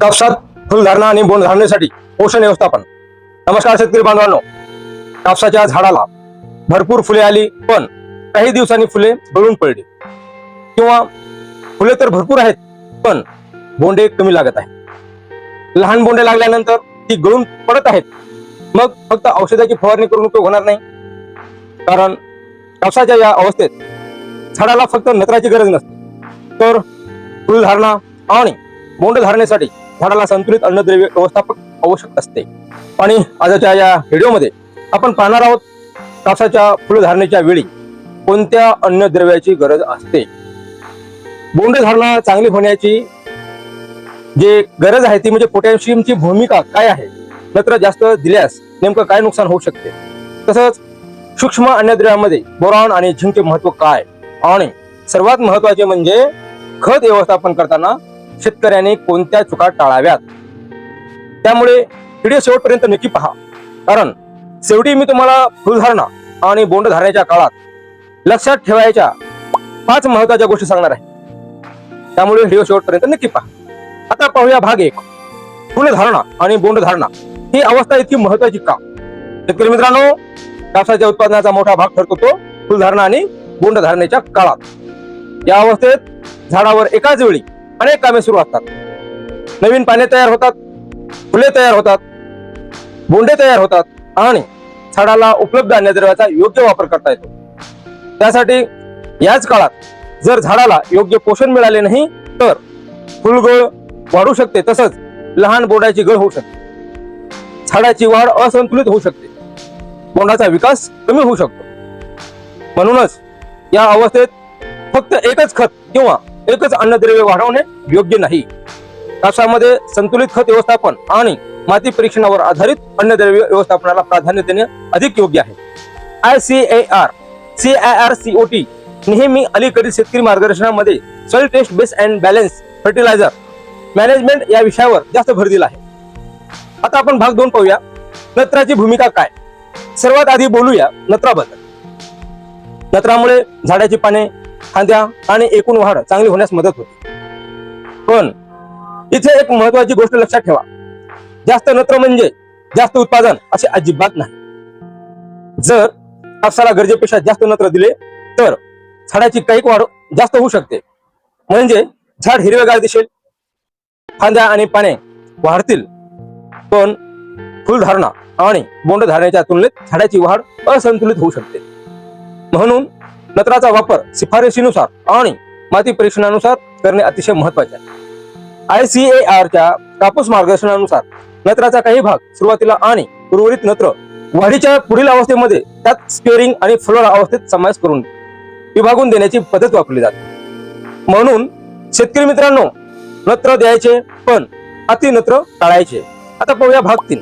कापसात फुलधारणा आणि बोंड धारणेसाठी पोषण व्यवस्थापन. नमस्कार शेतकरी बांधवांनो, कापसाच्या झाडाला भरपूर फुले आली पण काही दिवसांनी फुले गळून पडली किंवा फुले तर भरपूर आहेत पण बोंडे कमी लागत आहेत. लहान बोंडे लागल्यानंतर ती गळून पडत आहेत. मग फक्त औषधाची फवारणी करून उपयोग होणार नाही, कारण कापसाच्या या अवस्थेत झाडाला फक्त नत्राची गरज नसते, तर फुलधारणा आणि बोंड धारणेसाठी झाडाला संतुलित अन्नद्रव्य व्यवस्थापन आवश्यक असते. आणि आजच्या या व्हिडिओमध्ये आपण पाहणार आहोत कापसाच्या फुलधारणेच्या वेळी कोणत्या अन्नद्रव्याची गरज असते. बोंड धारणा चांगली होण्याची जे गरज आहे ती म्हणजे पोटॅशियमची भूमिका काय आहे, नत्र जास्त दिल्यास नेमकं काय नुकसान होऊ शकते, तसंच सूक्ष्म अन्नद्रव्यामध्ये बोरॉन आणि झिंकचे महत्व काय, आणि सर्वात महत्वाचे म्हणजे खत व्यवस्थापन करताना शेतकऱ्यांनी कोणत्या चुका टाळाव्यात. त्यामुळे व्हिडिओ शेवटपर्यंत नक्की पहा, कारण शेवटी मी तुम्हाला फुलधारणा आणि बोंड धारण्याच्या काळात लक्षात ठेवायच्या 5 महत्वाच्या गोष्टी सांगणार आहे. त्यामुळे व्हिडिओ शेवटपर्यंत नक्की पहा. आता पाहूया भाग 1, फुलधारणा आणि बोंड धारणा ही अवस्था इतकी महत्वाची का. शेतकरी मित्रांनो, कापसाच्या उत्पादनाचा मोठा भाग ठरतो तो फुलधारणा आणि बोंड धारणेच्या काळात. या अवस्थेत झाडावर एकाच वेळी अनेक कामे सुरू असतात. नवीन पाने तयार होतात, फुले तयार होतात, बोंडे तयार होतात आणि झाडाला उपलब्ध अन्नद्रव्याचा योग्य वापर करता येतो. त्यासाठी याच काळात जर झाडाला योग्य पोषण मिळाले नाही तर फुलगळ वाढू शकते, तसंच लहान बोंडाची गळ होऊ शकते, झाडाची वाढ असंतुलित होऊ शकते, बोंडाचा विकास कमी होऊ शकतो. म्हणूनच या अवस्थेत फक्त एकच खत किंवा एकच अन्नद्रव्य वाढवणे योग्य नाही. कापसामध्ये संतुलित खत व्यवस्थापन आणि माती परीक्षणावर आधारित अन्नद्रव्य व्यवस्थापनाला प्राधान्य देणे अधिक योग्य आहे. CIRCOT नेहमी अलीकडील शेतकरी मार्गदर्शनामध्ये soil test base and balance fertiliser management या विषयावर जास्त भर दिला आहे. आता आपण भाग 2 पाहूया, नत्राची भूमिका काय. सर्वात आधी बोलूया नत्राबद्दल. नत्रामुळे झाडाची पाने, फांद्या आणि एकूण वाढ चांगली होण्यास मदत होते. पण इथे एक महत्वाची गोष्ट लक्षात ठेवा, जास्त नत्र म्हणजे जास्त उत्पादन असे अजिबात नाही. जर कापसाला गरजेपेक्षा जास्त नत्र दिले तर झाडाची कैक वाढ जास्त होऊ शकते, म्हणजे झाड हिरवेगार दिसेल, फांद्या आणि पाने वाढतील, पण फुलधारणा आणि बोंड धारण्याच्या तुलनेत झाडाची वाढ असंतुलित होऊ शकते. म्हणून नत्राचा वापर शिफारशीनुसार आणि माती परीक्षणानुसार करणे अतिशय महत्वाचे आहे. ICARच्या कापूस मार्गदर्शनानुसार नत्राचा काही भाग सुरुवातीला आणि उर्वरित नत्र वाढीच्या पुढील अवस्थेमध्ये त्यात स्पेअरिंग आणि फ्लोर अवस्थेत समावेश करून विभागून देण्याची पद्धत वापरली जाते. म्हणून शेतकरी मित्रांनो, नत्र द्यायचे पण अति नत्र टाळायचे. आता पाहूया भाग 3,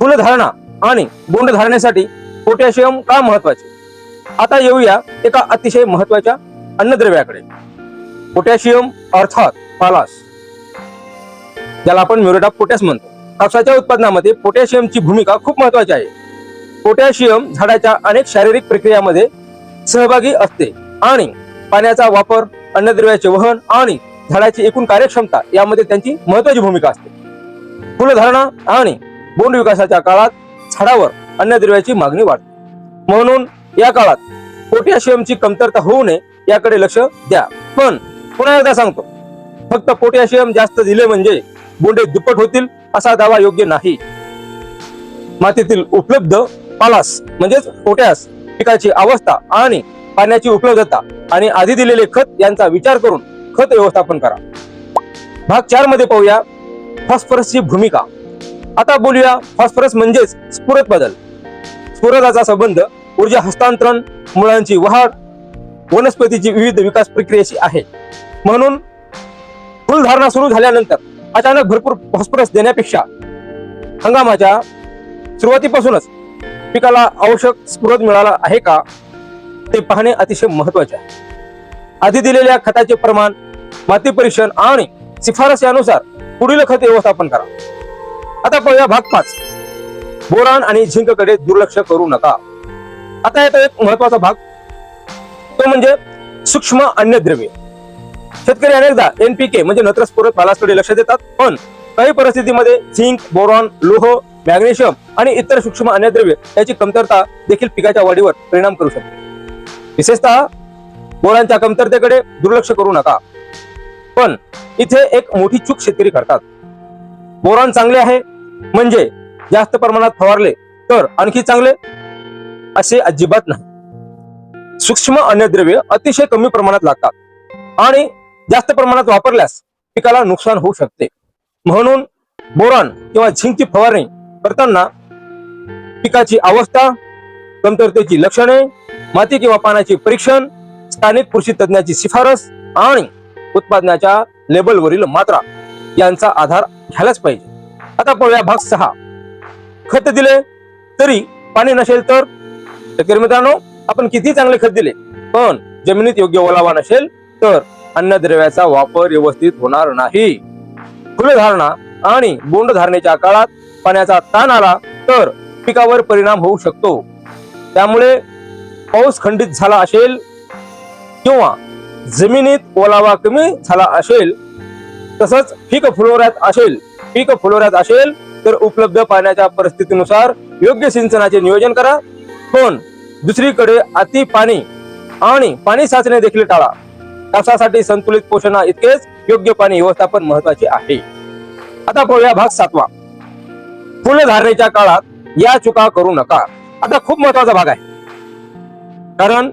फुलधारणा आणि बोंड धारण्यासाठी पोटॅशियम का महत्वाचे. आता येऊया एका अतिशय महत्वाच्या अन्नद्रव्याकडे, पोटॅशियम अर्थात पालाश, ज्याला आपण म्युरेट ऑफ पोटॅश म्हणतो. कापसाच्या उत्पादनामध्ये पोटॅशियमची भूमिका खूप महत्वाची आहे. पोटॅशियम झाडाच्या अनेक शारीरिक प्रक्रियामध्ये सहभागी असते आणि पाण्याचा वापर, अन्नद्रव्याचे वहन आणि झाडाची एकूण कार्यक्षमता यामध्ये त्यांची महत्वाची भूमिका असते. फुलधारणा आणि बोंड विकासाच्या काळात झाडावर अन्नद्रव्याची मागणी वाढते. म्हणून या काळात पोटॅशियमची कमतरता होऊ नये याकडे लक्ष द्या. पण पुन्हा एकदा सांगतो, फक्त पोटॅशियम जास्त दिले म्हणजे बोंडे दुप्पट होतील असा दावा योग्य नाही. मातीतील उपलब्ध पालाश म्हणजेच पोटॅश, पिकाची अवस्था आणि पाण्याची उपलब्धता आणि आधी दिलेले खत यांचा विचार करून खत व्यवस्थापन करा. भाग 4 मध्ये पाहूया फॉस्फरसची भूमिका. आता बोलूया फॉस्फरस म्हणजेच स्फुरद बदल. स्फुरदाचा संबंध ऊर्जा हस्तांतरण, मुळांची वाढ, वनस्पतीची विविध विकास प्रक्रियेशी आहे. म्हणून फुलधारणा सुरू झाल्यानंतर अचानक भरपूर फॉस्फरस देण्यापेक्षा हंगामाच्या सुरुवातीपासूनच पिकाला आवश्यक स्फुरद मिळाला आहे का ते पाहणे अतिशय महत्वाचे आहे. आधी दिलेल्या खताचे प्रमाण, माती परीक्षण आणि शिफारस यानुसार पुढील खत व्यवस्थापन करा. आता पाहूया भाग 5, बोरॉन आणि झिंक कडे दुर्लक्ष करू नका. आता येतो एक महत्वाचा भाग, तो म्हणजे सूक्ष्म अन्नद्रव्ये. शेतकरी अनेकदा NPK म्हणजे नत्रस्फुरद बालासकडे लक्ष देतात, पण काही परिस्थितीमध्ये झिंक, बोरॉन, लोह, मॅग्नेशियम आणि इतर सूक्ष्म अन्नद्रव्ये याची कमतरता देखील पिकाच्या वाढीवर परिणाम करू शकते. विशेषतः बोरांच्या कमतरतेकडे दुर्लक्ष करू नका. पण इथे एक मोठी चूक शेतकरी करतात. बोरॉन चांगले आहे म्हणजे जास्त प्रमाणात फवारले तर आणखी चांगले, असे अजिबात नाही. सूक्ष्म अन्नद्रव्ये अतिशय कमी प्रमाणात लागतात आणि जास्त प्रमाणात वापरल्यास पिकाला नुकसान होऊ शकते. म्हणून बोरॉन किंवा झिंकची फवारणी करताना पिकाची अवस्था, कमतरतेची लक्षणे, माती किंवा पाण्याचे परीक्षण, स्थानिक कृषी तज्ञाची शिफारस आणि उत्पादनाच्या लेबलवरील मात्रा यांचा आधार घ्यायलाच पाहिजे. आता पाहूया भाग 6. खत दिले तरी पाणी नसेल तर. शेतकरी मित्रांनो, आपण किती चांगले खत दिले पण जमिनीत योग्य ओलावा नसेल तर अन्नद्रव्याचा वापर व्यवस्थित होणार नाही. फुलधारणा आणि बोंड धारणेच्या काळात पाण्याचा ताण आला तर पिकावर परिणाम होऊ शकतो. त्यामुळे पाऊस खंडित झाला असेल किंवा जमिनीत ओलावा कमी झाला असेल, तसंच पीक फुलोऱ्यात असेल तर उपलब्ध पाण्याच्या परिस्थितीनुसार योग्य सिंचनाचे नियोजन करा. पण दुसरीकडे अति पाणी आणि पाणी साचणे देखील टाळा. कापसासाठी संतुलित पोषणा इतकेच योग्य पाणी व्यवस्थापन महत्वाचे आहे. आता पाहूया भाग 7. फुलधारणेच्या काळात या चुका करू नका. आता खूप महत्वाचा भाग आहे, कारण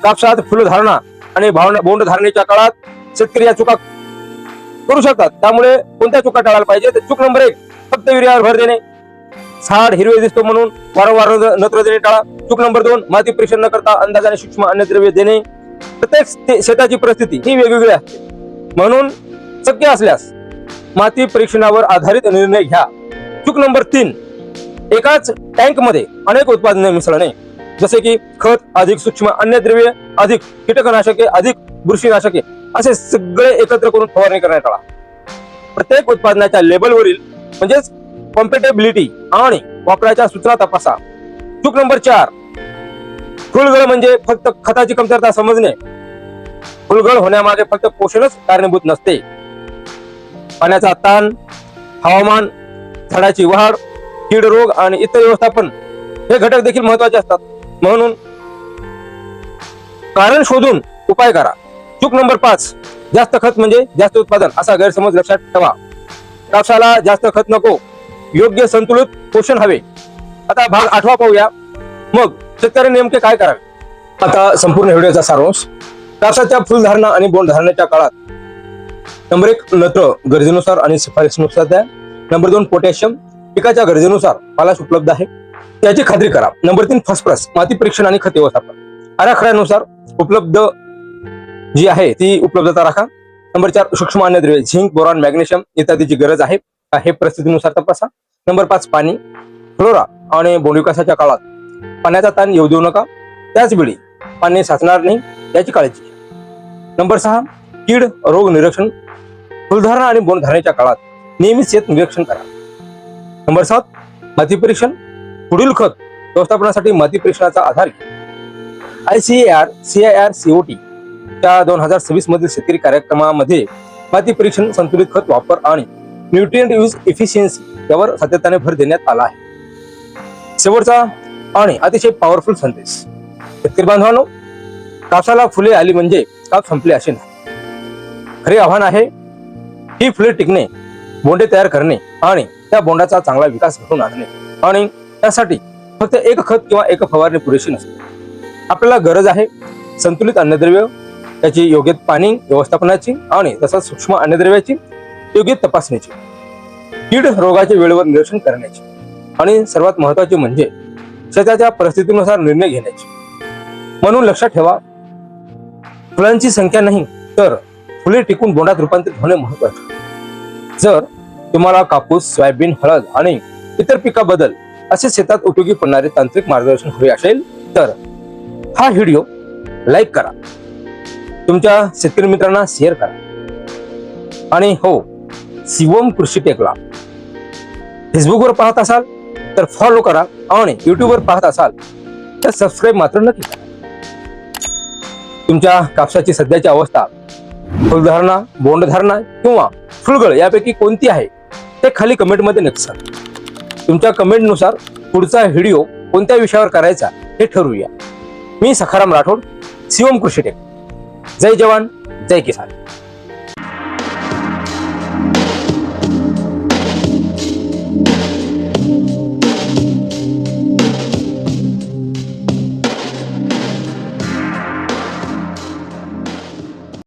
कापसात फुलधारणा आणि बोंड धारणेच्या काळात शेतकरी या चुका करू शकतात. त्यामुळे कोणत्या चुका टाळायला पाहिजे? तर चूक नंबर 1, फक्त युरियावर भर देणे. झाड हिरवे दिसतो म्हणून वारंवार नत्र देणे टाळा. चूक नंबर 2, माती परीक्षण न करता अंदाजाने सूक्ष्म अन्नद्रव्ये देणे. प्रत्येक शेताची परिस्थिती ही वेगवेगळी असते, म्हणून शक्य असल्यास माती परीक्षणावर आधारित निर्णय घ्या. चूक नंबर 3, एकाच टँक मध्ये अनेक उत्पादने मिसळणे, जसे की खत अधिक सूक्ष्म अन्नद्रव्ये अधिक कीटकनाशके अधिक बुरशीनाशके असे सगळे एकत्र करून फवारणी करण्यात टाळा. प्रत्येक उत्पादनाच्या लेबलवरील म्हणजेच कॉम्पॅटेबिलिटी आणि वापराच्या सूचना तपासा. चूक नंबर 4, फुलगळ म्हणजे फक्त खताची कमतरता समजणे. फुलगळ होण्यामागे फक्त पोषणच कारणीभूत नसते. पाण्याचा ताण, हवामान, झाडाची वाढ, कीड रोग आणि इतर व्यवस्थापन हे घटक देखील महत्वाचे असतात. म्हणून कारण शोधून उपाय करा. चूक नंबर 5, जास्त खत म्हणजे जास्त उत्पादन असा गैरसमज लक्षात ठेवा. कापसाला जास्त खत नको, योग्य संतुलित पोषण हवे. आता भाग 8 पाहूया. मग शेतकऱ्यांनी नेमके काय करावे? आता संपूर्ण व्हिडिओचा सारांश. कापसाच्या फुलधारणा आणि बोंड धारणेच्या काळात नंबर 1, नत्र गरजेनुसार आणि शिफारसीनुसार द्या. नंबर 2, पोटॅशियम पिकाच्या गरजेनुसार पालाश उपलब्ध आहे याची खात्री करा. नंबर 3, फॉस्फरस माती परीक्षण आणि खत व्यवस्थापन आराखड्यानुसार उपलब्ध जी आहे ती उपलब्धता राखा. नंबर 4, सूक्ष्म अन्नद्रव्ये झिंक, बोरॉन, मॅग्नेशियम इत्यादीची गरज आहे हे परिस्थितीनुसार तपासा. नंबर 5, पाणी, फ्लोरा आणि बोंड विकासाच्या काळात पाण्याचा ताण येऊ देऊ नका. त्याचवेळी पाणी साचणार नाही याची काळजी घ्या. नंबर 6, कीड रोग निरीक्षण फुलधारणा आणि बोंड धारणेच्या काळात नेहमीच शेत निरीक्षण करा. नंबर 7, माती परीक्षण पुढील खत व्यवस्थापनासाठी माती परीक्षणाचा आधार घ्या. CIR-COT च्या 2026 मधील शेतकरी कार्यक्रमामध्ये माती परीक्षण, संतुलित खत वापर आणि न्यूट्रिएंट यूज एफिशियन्सी यावर सातत्याने भर देण्यात आला आहे. शेवटचा आणि अतिशय पॉवरफुल संदेश. शेतकरी बांधवांनो, कापसाला फुले आली म्हणजे काप संपले असे नाही. खरे आव्हान आहे ही फुले टिकणे, बोंडे तयार करणे आणि त्या बोंडाचा चांगला विकास घडवून आणणे. आणि त्यासाठी फक्त एक खत किंवा एक फवारणी पुरेशी नसते. आपल्याला गरज आहे संतुलित अन्नद्रव्य, त्याची योग्य पाणी व्यवस्थापनाची आणि तसंच सूक्ष्म अन्नद्रव्याची योग्य तपासणीची, कीड रोगाचे वेळेवर निरीक्षण करण्याची आणि सर्वात महत्वाचे म्हणजे शेताच्या परिस्थितीनुसार निर्णय घेण्याची. म्हणून लक्षात ठेवा, फुलांची संख्या नाही तर फुले टिकून बोंडात रूपांतरित होणे महत्वाचे. जर तुम्हाला कापूस, सोयाबीन, हळद आणि इतर पिकाबद्दल असे शेतात उपयोगी पडणारे तांत्रिक मार्गदर्शन हवे असेल तर हा व्हिडिओ लाईक करा, तुमच्या शेतकरी मित्रांना शेअर करा आणि हो, शिवम कृषी टेकला फेसबुकवर पाहत असाल तर फॉलो करा आणि युट्यूबवर पाहत असाल तर सबस्क्राईब मात्र नक्की करा. तुमच्या कापसाची सध्याची अवस्था फुलधारणा, बोंडधारणा किंवा फुलगळ यापैकी कोणती आहे ते खाली कमेंटमध्ये नक्की सांगा. तुमच्या कमेंटनुसार पुढचा व्हिडिओ कोणत्या विषयावर करायचा हे ठरवूया. मी सखाराम राठोड, शिवम कृषी टेक. जय जवान, जय किसान.